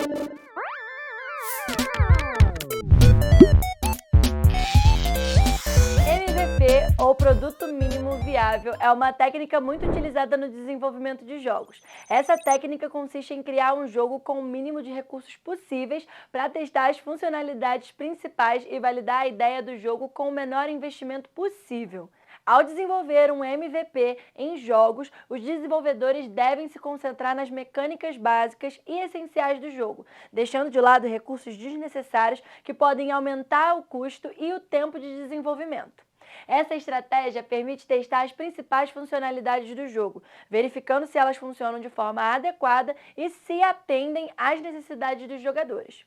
MVP, ou Produto Mínimo Viável, é uma técnica muito utilizada no desenvolvimento de jogos. Essa técnica consiste em criar um jogo com o mínimo de recursos possíveis para testar as funcionalidades principais e validar a ideia do jogo com o menor investimento possível. Ao desenvolver um MVP em jogos, os desenvolvedores devem se concentrar nas mecânicas básicas e essenciais do jogo, deixando de lado recursos desnecessários que podem aumentar o custo e o tempo de desenvolvimento. Essa estratégia permite testar as principais funcionalidades do jogo, verificando se elas funcionam de forma adequada e se atendem às necessidades dos jogadores.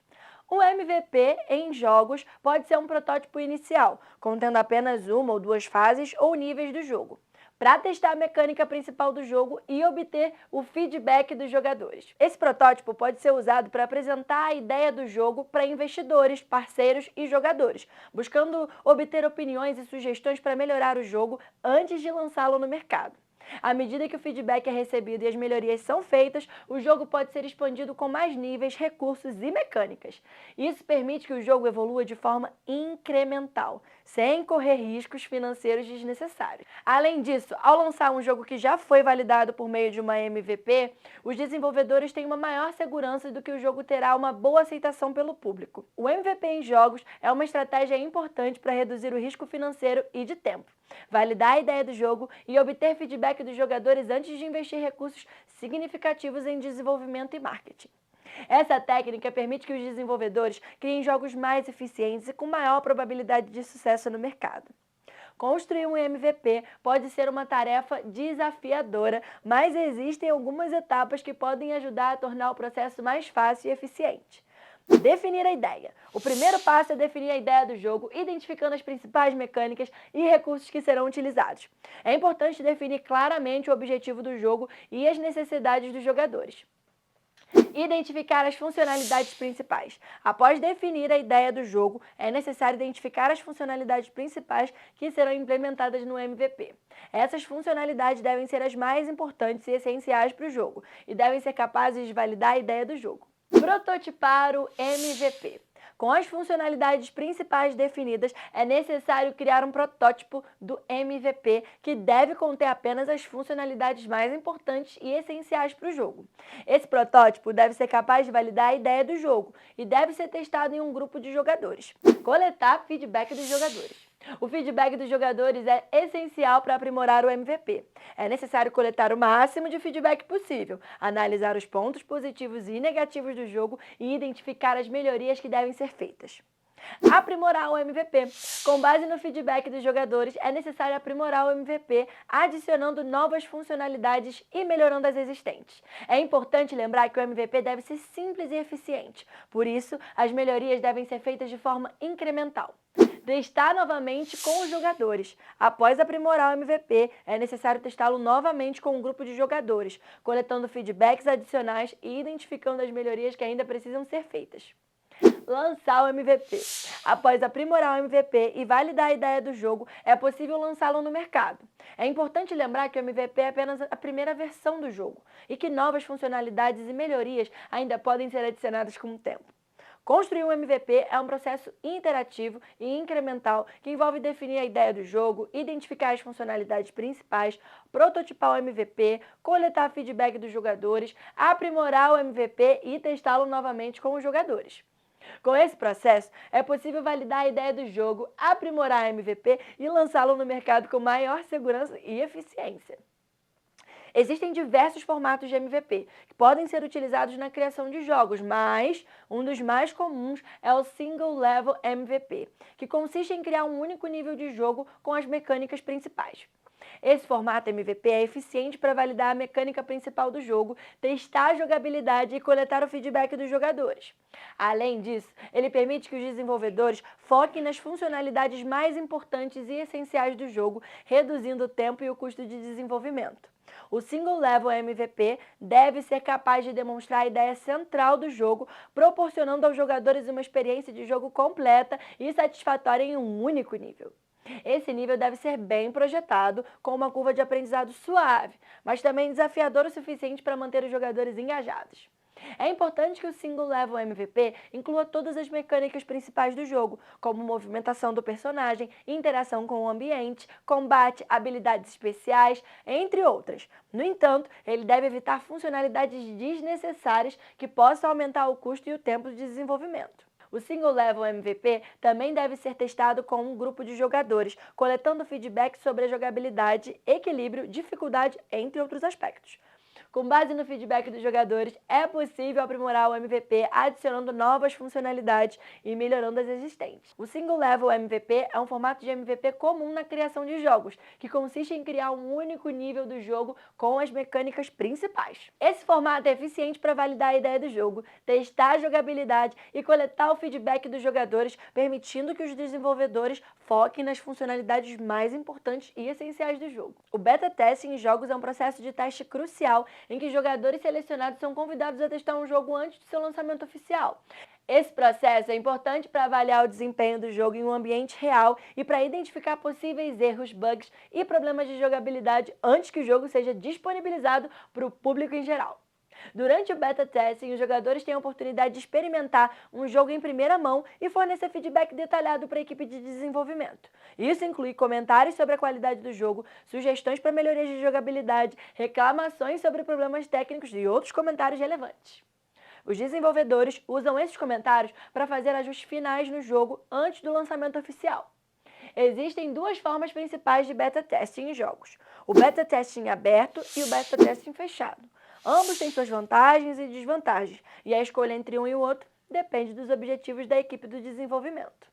O MVP em jogos pode ser um protótipo inicial, contendo apenas uma ou duas fases ou níveis do jogo, para testar a mecânica principal do jogo e obter o feedback dos jogadores. Esse protótipo pode ser usado para apresentar a ideia do jogo para investidores, parceiros e jogadores, buscando obter opiniões e sugestões para melhorar o jogo antes de lançá-lo no mercado. À medida que o feedback é recebido e as melhorias são feitas, o jogo pode ser expandido com mais níveis, recursos e mecânicas. Isso permite que o jogo evolua de forma incremental, sem correr riscos financeiros desnecessários. Além disso, ao lançar um jogo que já foi validado por meio de uma MVP, os desenvolvedores têm uma maior segurança do que o jogo terá uma boa aceitação pelo público. O MVP em jogos é uma estratégia importante para reduzir o risco financeiro e de tempo, validar a ideia do jogo e obter feedback dos jogadores antes de investir recursos significativos em desenvolvimento e marketing. Essa técnica permite que os desenvolvedores criem jogos mais eficientes e com maior probabilidade de sucesso no mercado. Construir um MVP pode ser uma tarefa desafiadora, mas existem algumas etapas que podem ajudar a tornar o processo mais fácil e eficiente. Definir a ideia. O primeiro passo é definir a ideia do jogo, identificando as principais mecânicas e recursos que serão utilizados. É importante definir claramente o objetivo do jogo e as necessidades dos jogadores. Identificar as funcionalidades principais. Após definir a ideia do jogo, é necessário identificar as funcionalidades principais que serão implementadas no MVP. Essas funcionalidades devem ser as mais importantes e essenciais para o jogo e devem ser capazes de validar a ideia do jogo. Prototipar o MVP. Com as funcionalidades principais definidas, é necessário criar um protótipo do MVP que deve conter apenas as funcionalidades mais importantes e essenciais para o jogo. Esse protótipo deve ser capaz de validar a ideia do jogo e deve ser testado em um grupo de jogadores. Coletar feedback dos jogadores. O feedback dos jogadores é essencial para aprimorar o MVP. É necessário coletar o máximo de feedback possível, analisar os pontos positivos e negativos do jogo e identificar as melhorias que devem ser feitas. Aprimorar o MVP. Com base no feedback dos jogadores, é necessário aprimorar o MVP, adicionando novas funcionalidades e melhorando as existentes. É importante lembrar que o MVP deve ser simples e eficiente, por isso, as melhorias devem ser feitas de forma incremental. Testar novamente com os jogadores. Após aprimorar o MVP, é necessário testá-lo novamente com um grupo de jogadores, coletando feedbacks adicionais e identificando as melhorias que ainda precisam ser feitas. Lançar o MVP. Após aprimorar o MVP e validar a ideia do jogo, é possível lançá-lo no mercado. É importante lembrar que o MVP é apenas a primeira versão do jogo e que novas funcionalidades e melhorias ainda podem ser adicionadas com o tempo. Construir um MVP é um processo interativo e incremental que envolve definir a ideia do jogo, identificar as funcionalidades principais, prototipar o MVP, coletar feedback dos jogadores, aprimorar o MVP e testá-lo novamente com os jogadores. Com esse processo, é possível validar a ideia do jogo, aprimorar o MVP e lançá-lo no mercado com maior segurança e eficiência. Existem diversos formatos de MVP que podem ser utilizados na criação de jogos, mas um dos mais comuns é o Single Level MVP, que consiste em criar um único nível de jogo com as mecânicas principais. Esse formato MVP é eficiente para validar a mecânica principal do jogo, testar a jogabilidade e coletar o feedback dos jogadores. Além disso, ele permite que os desenvolvedores foquem nas funcionalidades mais importantes e essenciais do jogo, reduzindo o tempo e o custo de desenvolvimento. O Single Level MVP deve ser capaz de demonstrar a ideia central do jogo, proporcionando aos jogadores uma experiência de jogo completa e satisfatória em um único nível. Esse nível deve ser bem projetado, com uma curva de aprendizado suave, mas também desafiador o suficiente para manter os jogadores engajados. É importante que o Single Level MVP inclua todas as mecânicas principais do jogo, como movimentação do personagem, interação com o ambiente, combate, habilidades especiais, entre outras. No entanto, ele deve evitar funcionalidades desnecessárias que possam aumentar o custo e o tempo de desenvolvimento. O Single Level MVP também deve ser testado com um grupo de jogadores, coletando feedback sobre a jogabilidade, equilíbrio, dificuldade, entre outros aspectos. Com base no feedback dos jogadores, é possível aprimorar o MVP adicionando novas funcionalidades e melhorando as existentes. O Single Level MVP é um formato de MVP comum na criação de jogos, que consiste em criar um único nível do jogo com as mecânicas principais. Esse formato é eficiente para validar a ideia do jogo, testar a jogabilidade e coletar o feedback dos jogadores, permitindo que os desenvolvedores foquem nas funcionalidades mais importantes e essenciais do jogo. O beta testing em jogos é um processo de teste crucial em que jogadores selecionados são convidados a testar um jogo antes do seu lançamento oficial. Esse processo é importante para avaliar o desempenho do jogo em um ambiente real e para identificar possíveis erros, bugs e problemas de jogabilidade antes que o jogo seja disponibilizado para o público em geral. Durante o beta testing, os jogadores têm a oportunidade de experimentar um jogo em primeira mão e fornecer feedback detalhado para a equipe de desenvolvimento. Isso inclui comentários sobre a qualidade do jogo, sugestões para melhorias de jogabilidade, reclamações sobre problemas técnicos e outros comentários relevantes. Os desenvolvedores usam esses comentários para fazer ajustes finais no jogo antes do lançamento oficial. Existem duas formas principais de beta testing em jogos: o beta testing aberto e o beta testing fechado. Ambos têm suas vantagens e desvantagens, e a escolha entre um e o outro depende dos objetivos da equipe do desenvolvimento.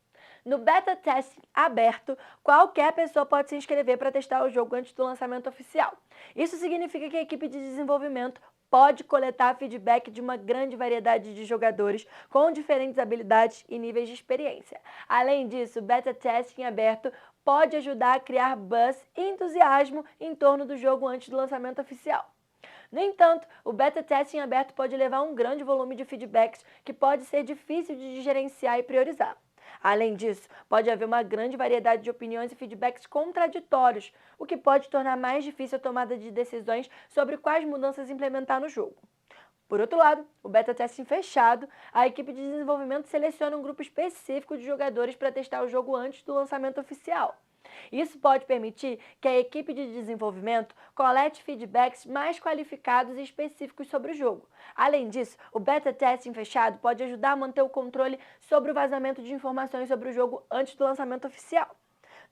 No beta testing aberto, qualquer pessoa pode se inscrever para testar o jogo antes do lançamento oficial. Isso significa que a equipe de desenvolvimento pode coletar feedback de uma grande variedade de jogadores com diferentes habilidades e níveis de experiência. Além disso, o beta testing aberto pode ajudar a criar buzz e entusiasmo em torno do jogo antes do lançamento oficial. No entanto, o beta testing aberto pode levar a um grande volume de feedbacks que pode ser difícil de gerenciar e priorizar. Além disso, pode haver uma grande variedade de opiniões e feedbacks contraditórios, o que pode tornar mais difícil a tomada de decisões sobre quais mudanças implementar no jogo. Por outro lado, o beta testing fechado, a equipe de desenvolvimento seleciona um grupo específico de jogadores para testar o jogo antes do lançamento oficial. Isso pode permitir que a equipe de desenvolvimento colete feedbacks mais qualificados e específicos sobre o jogo. Além disso, o beta testing fechado pode ajudar a manter o controle sobre o vazamento de informações sobre o jogo antes do lançamento oficial.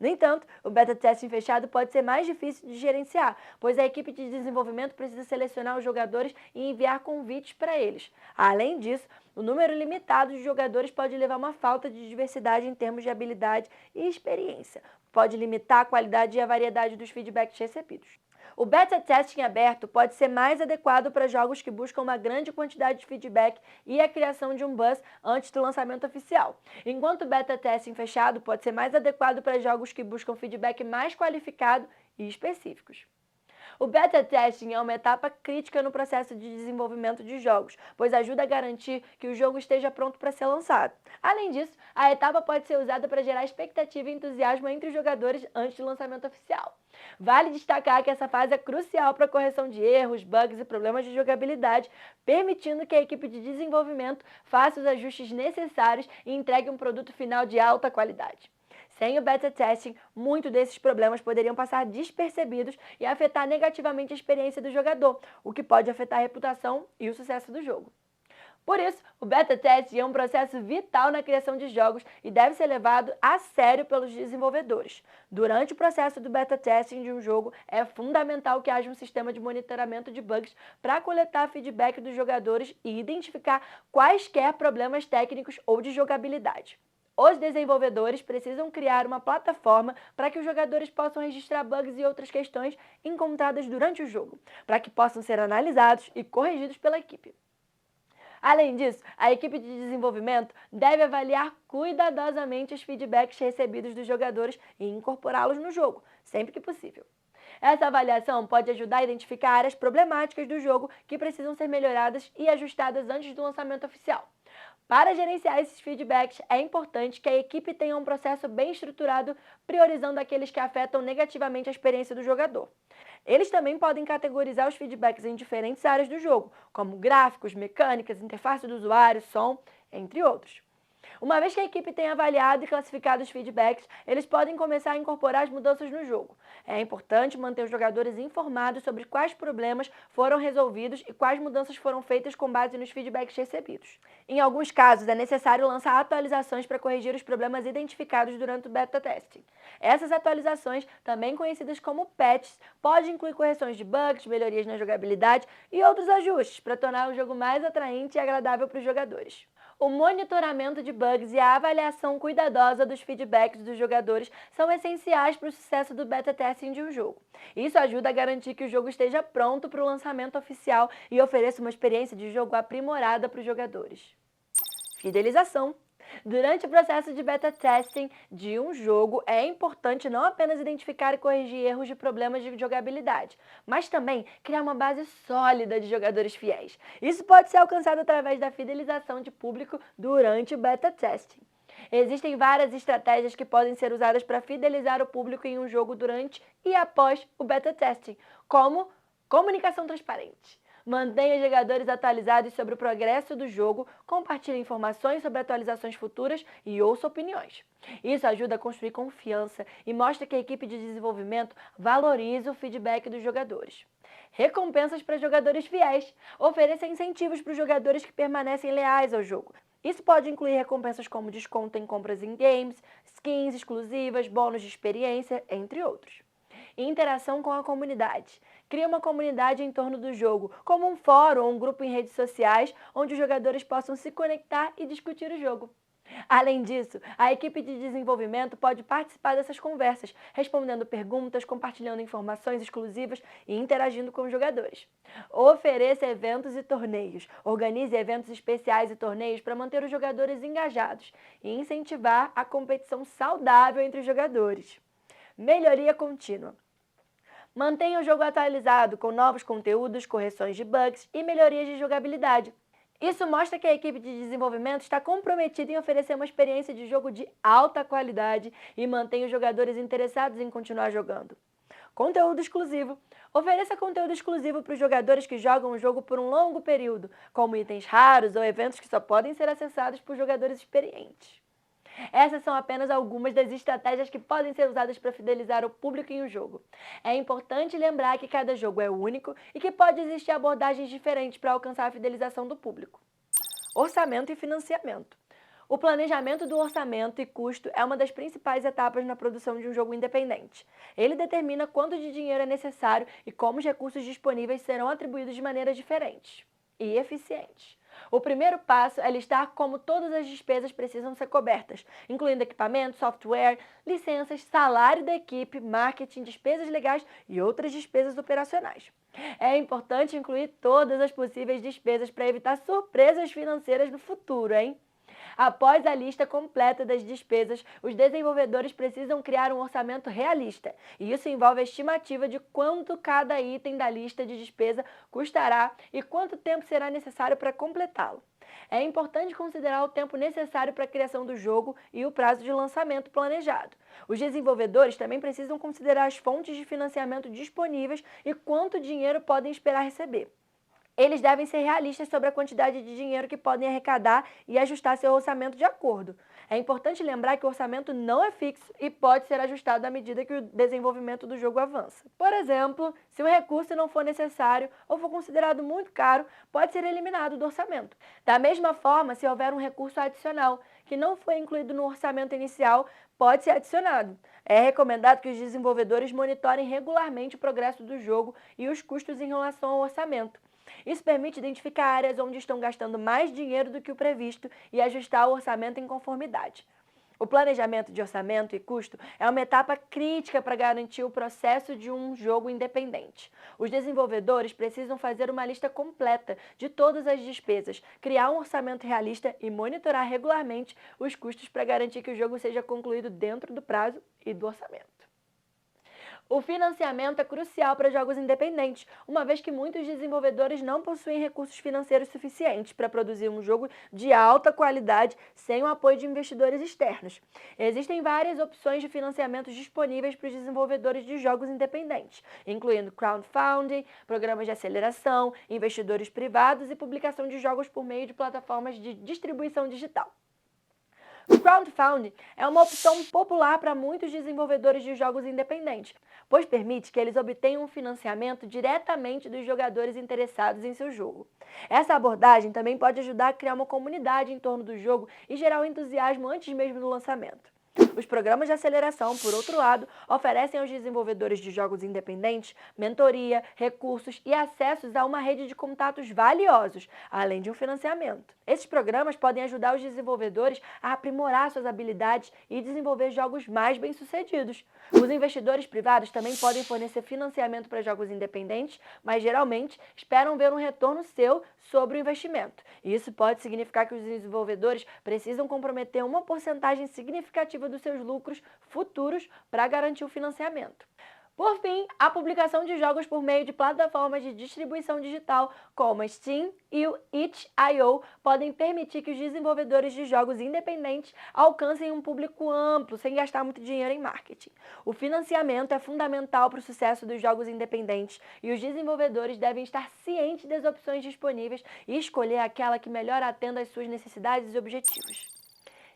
No entanto, o beta testing fechado pode ser mais difícil de gerenciar, pois a equipe de desenvolvimento precisa selecionar os jogadores e enviar convites para eles. Além disso, o número limitado de jogadores pode levar a uma falta de diversidade em termos de habilidade e experiência. Pode limitar a qualidade e a variedade dos feedbacks recebidos. O beta testing aberto pode ser mais adequado para jogos que buscam uma grande quantidade de feedback e a criação de um buzz antes do lançamento oficial, enquanto o beta testing fechado pode ser mais adequado para jogos que buscam feedback mais qualificado e específicos. O beta testing é uma etapa crítica no processo de desenvolvimento de jogos, pois ajuda a garantir que o jogo esteja pronto para ser lançado. Além disso, a etapa pode ser usada para gerar expectativa e entusiasmo entre os jogadores antes do lançamento oficial. Vale destacar que essa fase é crucial para a correção de erros, bugs e problemas de jogabilidade, permitindo que a equipe de desenvolvimento faça os ajustes necessários e entregue um produto final de alta qualidade. Sem o beta testing, muitos desses problemas poderiam passar despercebidos e afetar negativamente a experiência do jogador, o que pode afetar a reputação e o sucesso do jogo. Por isso, o beta testing é um processo vital na criação de jogos e deve ser levado a sério pelos desenvolvedores. Durante o processo do beta testing de um jogo, é fundamental que haja um sistema de monitoramento de bugs para coletar feedback dos jogadores e identificar quaisquer problemas técnicos ou de jogabilidade. Os desenvolvedores precisam criar uma plataforma para que os jogadores possam registrar bugs e outras questões encontradas durante o jogo, para que possam ser analisados e corrigidos pela equipe. Além disso, a equipe de desenvolvimento deve avaliar cuidadosamente os feedbacks recebidos dos jogadores e incorporá-los no jogo, sempre que possível. Essa avaliação pode ajudar a identificar áreas problemáticas do jogo que precisam ser melhoradas e ajustadas antes do lançamento oficial. Para gerenciar esses feedbacks, é importante que a equipe tenha um processo bem estruturado, priorizando aqueles que afetam negativamente a experiência do jogador. Eles também podem categorizar os feedbacks em diferentes áreas do jogo, como gráficos, mecânicas, interface do usuário, som, entre outros. Uma vez que a equipe tem avaliado e classificado os feedbacks, eles podem começar a incorporar as mudanças no jogo. É importante manter os jogadores informados sobre quais problemas foram resolvidos e quais mudanças foram feitas com base nos feedbacks recebidos. Em alguns casos, é necessário lançar atualizações para corrigir os problemas identificados durante o beta testing. Essas atualizações, também conhecidas como patches, podem incluir correções de bugs, melhorias na jogabilidade e outros ajustes para tornar o jogo mais atraente e agradável para os jogadores. O monitoramento de bugs e a avaliação cuidadosa dos feedbacks dos jogadores são essenciais para o sucesso do beta testing de um jogo. Isso ajuda a garantir que o jogo esteja pronto para o lançamento oficial e ofereça uma experiência de jogo aprimorada para os jogadores. Fidelização. Durante o processo de beta testing de um jogo, é importante não apenas identificar e corrigir erros de problemas de jogabilidade, mas também criar uma base sólida de jogadores fiéis. Isso pode ser alcançado através da fidelização de público durante o beta testing. Existem várias estratégias que podem ser usadas para fidelizar o público em um jogo durante e após o beta testing, como comunicação transparente. Mantenha os jogadores atualizados sobre o progresso do jogo, compartilhe informações sobre atualizações futuras e ouça opiniões. Isso ajuda a construir confiança e mostra que a equipe de desenvolvimento valoriza o feedback dos jogadores. Recompensas para jogadores fiéis. Ofereça incentivos para os jogadores que permanecem leais ao jogo. Isso pode incluir recompensas como desconto em compras em games, skins exclusivas, bônus de experiência, entre outros. Interação com a comunidade. Crie uma comunidade em torno do jogo, como um fórum ou um grupo em redes sociais, onde os jogadores possam se conectar e discutir o jogo. Além disso, a equipe de desenvolvimento pode participar dessas conversas, respondendo perguntas, compartilhando informações exclusivas e interagindo com os jogadores. Ofereça eventos e torneios. Organize eventos especiais e torneios para manter os jogadores engajados e incentivar a competição saudável entre os jogadores. Melhoria contínua. Mantenha o jogo atualizado com novos conteúdos, correções de bugs e melhorias de jogabilidade. Isso mostra que a equipe de desenvolvimento está comprometida em oferecer uma experiência de jogo de alta qualidade e mantém os jogadores interessados em continuar jogando. Conteúdo exclusivo. Ofereça conteúdo exclusivo para os jogadores que jogam o jogo por um longo período, como itens raros ou eventos que só podem ser acessados por jogadores experientes. Essas são apenas algumas das estratégias que podem ser usadas para fidelizar o público em um jogo. É importante lembrar que cada jogo é único e que pode existir abordagens diferentes para alcançar a fidelização do público. Orçamento e financiamento. O planejamento do orçamento e custo é uma das principais etapas na produção de um jogo independente. Ele determina quanto de dinheiro é necessário e como os recursos disponíveis serão atribuídos de maneiras diferentes e eficientes. O primeiro passo é listar como todas as despesas precisam ser cobertas, incluindo equipamento, software, licenças, salário da equipe, marketing, despesas legais e outras despesas operacionais. É importante incluir todas as possíveis despesas para evitar surpresas financeiras no futuro, hein? Após a lista completa das despesas, os desenvolvedores precisam criar um orçamento realista, e isso envolve a estimativa de quanto cada item da lista de despesa custará e quanto tempo será necessário para completá-lo. É importante considerar o tempo necessário para a criação do jogo e o prazo de lançamento planejado. Os desenvolvedores também precisam considerar as fontes de financiamento disponíveis e quanto dinheiro podem esperar receber. Eles devem ser realistas sobre a quantidade de dinheiro que podem arrecadar e ajustar seu orçamento de acordo. É importante lembrar que o orçamento não é fixo e pode ser ajustado à medida que o desenvolvimento do jogo avança. Por exemplo, se um recurso não for necessário ou for considerado muito caro, pode ser eliminado do orçamento. Da mesma forma, se houver um recurso adicional que não foi incluído no orçamento inicial, pode ser adicionado. É recomendado que os desenvolvedores monitorem regularmente o progresso do jogo e os custos em relação ao orçamento. Isso permite identificar áreas onde estão gastando mais dinheiro do que o previsto e ajustar o orçamento em conformidade. O planejamento de orçamento e custo é uma etapa crítica para garantir o processo de um jogo independente. Os desenvolvedores precisam fazer uma lista completa de todas as despesas, criar um orçamento realista e monitorar regularmente os custos para garantir que o jogo seja concluído dentro do prazo e do orçamento. O financiamento é crucial para jogos independentes, uma vez que muitos desenvolvedores não possuem recursos financeiros suficientes para produzir um jogo de alta qualidade sem o apoio de investidores externos. Existem várias opções de financiamento disponíveis para os desenvolvedores de jogos independentes, incluindo crowdfunding, programas de aceleração, investidores privados e publicação de jogos por meio de plataformas de distribuição digital. O crowdfunding é uma opção popular para muitos desenvolvedores de jogos independentes, pois permite que eles obtenham um financiamento diretamente dos jogadores interessados em seu jogo. Essa abordagem também pode ajudar a criar uma comunidade em torno do jogo e gerar um entusiasmo antes mesmo do lançamento. Os programas de aceleração, por outro lado, oferecem aos desenvolvedores de jogos independentes mentoria, recursos e acessos a uma rede de contatos valiosos, além de um financiamento. Esses programas podem ajudar os desenvolvedores a aprimorar suas habilidades e desenvolver jogos mais bem-sucedidos. Os investidores privados também podem fornecer financiamento para jogos independentes, mas geralmente esperam ver um retorno seu sobre o investimento. Isso pode significar que os desenvolvedores precisam comprometer uma porcentagem significativa dos seus lucros futuros para garantir o financiamento. Por fim, a publicação de jogos por meio de plataformas de distribuição digital como a Steam e o itch.io podem permitir que os desenvolvedores de jogos independentes alcancem um público amplo sem gastar muito dinheiro em marketing. O financiamento é fundamental para o sucesso dos jogos independentes e os desenvolvedores devem estar cientes das opções disponíveis e escolher aquela que melhor atenda às suas necessidades e objetivos.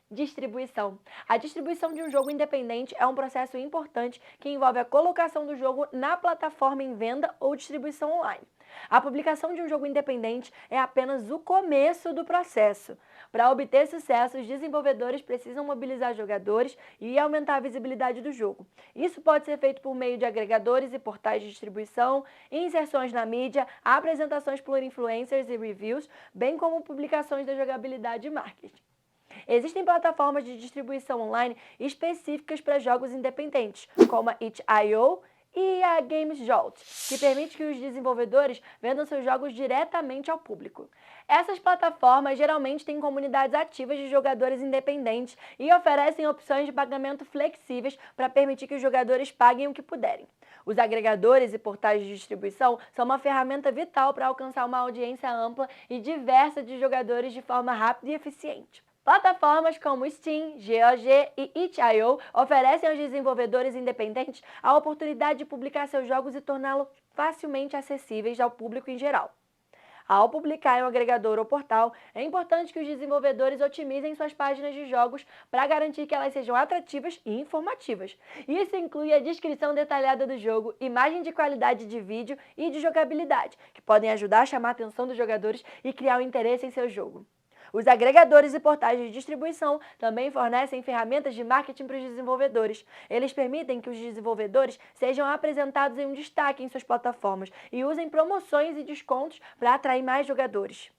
Distribuição. A distribuição de um jogo independente é um processo importante que envolve a colocação do jogo na plataforma em venda ou distribuição online. A publicação de um jogo independente é apenas o começo do processo. Para obter sucesso, os desenvolvedores precisam mobilizar jogadores e aumentar a visibilidade do jogo. Isso pode ser feito por meio de agregadores e portais de distribuição, inserções na mídia, apresentações por influencers e reviews, bem como publicações da jogabilidade e marketing. Existem plataformas de distribuição online específicas para jogos independentes, como a itch.io e a GamesJolt, que permite que os desenvolvedores vendam seus jogos diretamente ao público. Essas plataformas geralmente têm comunidades ativas de jogadores independentes e oferecem opções de pagamento flexíveis para permitir que os jogadores paguem o que puderem. Os agregadores e portais de distribuição são uma ferramenta vital para alcançar uma audiência ampla e diversa de jogadores de forma rápida e eficiente. Plataformas como Steam, GOG e itch.io oferecem aos desenvolvedores independentes a oportunidade de publicar seus jogos e torná-los facilmente acessíveis ao público em geral. Ao publicar em um agregador ou portal, é importante que os desenvolvedores otimizem suas páginas de jogos para garantir que elas sejam atrativas e informativas. Isso inclui a descrição detalhada do jogo, imagem de qualidade de vídeo e de jogabilidade, que podem ajudar a chamar a atenção dos jogadores e criar um interesse em seu jogo. Os agregadores e portais de distribuição também fornecem ferramentas de marketing para os desenvolvedores. Eles permitem que os desenvolvedores sejam apresentados em um destaque em suas plataformas e usem promoções e descontos para atrair mais jogadores.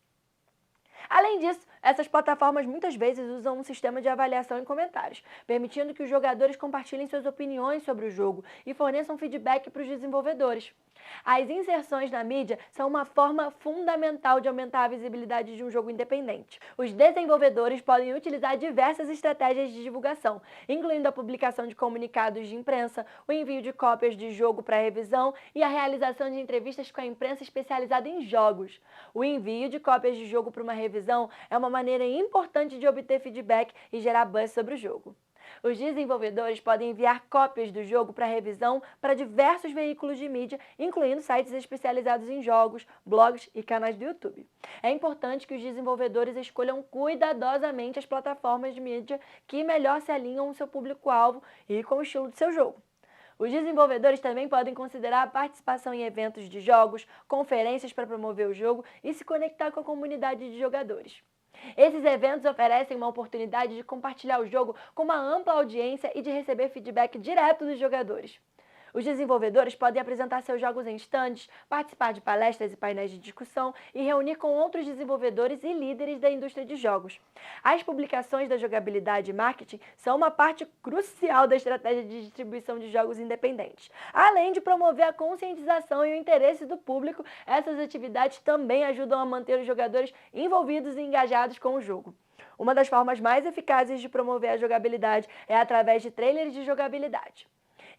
Além disso, essas plataformas muitas vezes usam um sistema de avaliação em comentários, permitindo que os jogadores compartilhem suas opiniões sobre o jogo e forneçam feedback para os desenvolvedores. As inserções na mídia são uma forma fundamental de aumentar a visibilidade de um jogo independente. Os desenvolvedores podem utilizar diversas estratégias de divulgação, incluindo a publicação de comunicados de imprensa, o envio de cópias de jogo para revisão e a realização de entrevistas com a imprensa especializada em jogos. O envio de cópias de jogo para uma revisão é uma maneira importante de obter feedback e gerar buzz sobre o jogo. Os desenvolvedores podem enviar cópias do jogo para revisão para diversos veículos de mídia, incluindo sites especializados em jogos, blogs e canais do YouTube. É importante que os desenvolvedores escolham cuidadosamente as plataformas de mídia que melhor se alinham ao seu público-alvo e com o estilo de seu jogo. Os desenvolvedores também podem considerar a participação em eventos de jogos, conferências para promover o jogo e se conectar com a comunidade de jogadores. Esses eventos oferecem uma oportunidade de compartilhar o jogo com uma ampla audiência e de receber feedback direto dos jogadores. Os desenvolvedores podem apresentar seus jogos em stands, participar de palestras e painéis de discussão e reunir com outros desenvolvedores e líderes da indústria de jogos. As publicações da jogabilidade e marketing são uma parte crucial da estratégia de distribuição de jogos independentes. Além de promover a conscientização e o interesse do público, essas atividades também ajudam a manter os jogadores envolvidos e engajados com o jogo. Uma das formas mais eficazes de promover a jogabilidade é através de trailers de jogabilidade.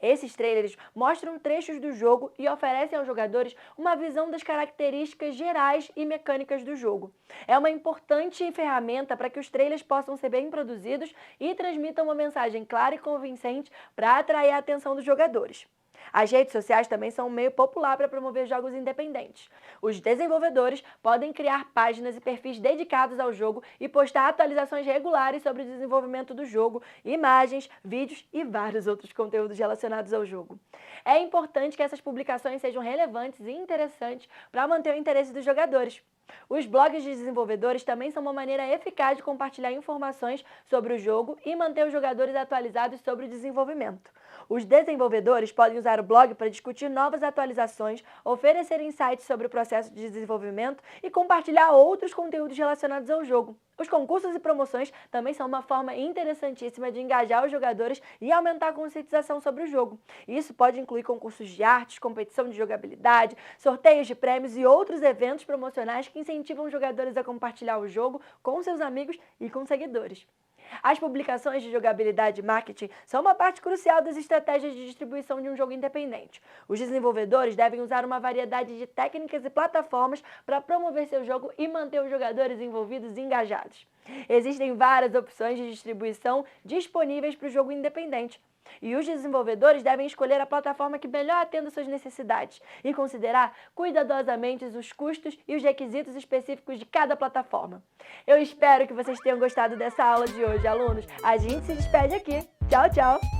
Esses trailers mostram trechos do jogo e oferecem aos jogadores uma visão das características gerais e mecânicas do jogo. É uma importante ferramenta para que os trailers possam ser bem produzidos e transmitam uma mensagem clara e convincente para atrair a atenção dos jogadores. As redes sociais também são um meio popular para promover jogos independentes. Os desenvolvedores podem criar páginas e perfis dedicados ao jogo e postar atualizações regulares sobre o desenvolvimento do jogo, imagens, vídeos e vários outros conteúdos relacionados ao jogo. É importante que essas publicações sejam relevantes e interessantes para manter o interesse dos jogadores. Os blogs de desenvolvedores também são uma maneira eficaz de compartilhar informações sobre o jogo e manter os jogadores atualizados sobre o desenvolvimento. Os desenvolvedores podem usar o blog para discutir novas atualizações, oferecer insights sobre o processo de desenvolvimento e compartilhar outros conteúdos relacionados ao jogo. Os concursos e promoções também são uma forma interessantíssima de engajar os jogadores e aumentar a conscientização sobre o jogo. Isso pode incluir concursos de artes, competição de jogabilidade, sorteios de prêmios e outros eventos promocionais que incentivam os jogadores a compartilhar o jogo com seus amigos e com seguidores. As publicações de jogabilidade e marketing são uma parte crucial das estratégias de distribuição de um jogo independente. Os desenvolvedores devem usar uma variedade de técnicas e plataformas para promover seu jogo e manter os jogadores envolvidos e engajados. Existem várias opções de distribuição disponíveis para o jogo independente. E os desenvolvedores devem escolher a plataforma que melhor atenda suas necessidades e considerar cuidadosamente os custos e os requisitos específicos de cada plataforma. Eu espero que vocês tenham gostado dessa aula de hoje, alunos. A gente se despede aqui. Tchau, tchau!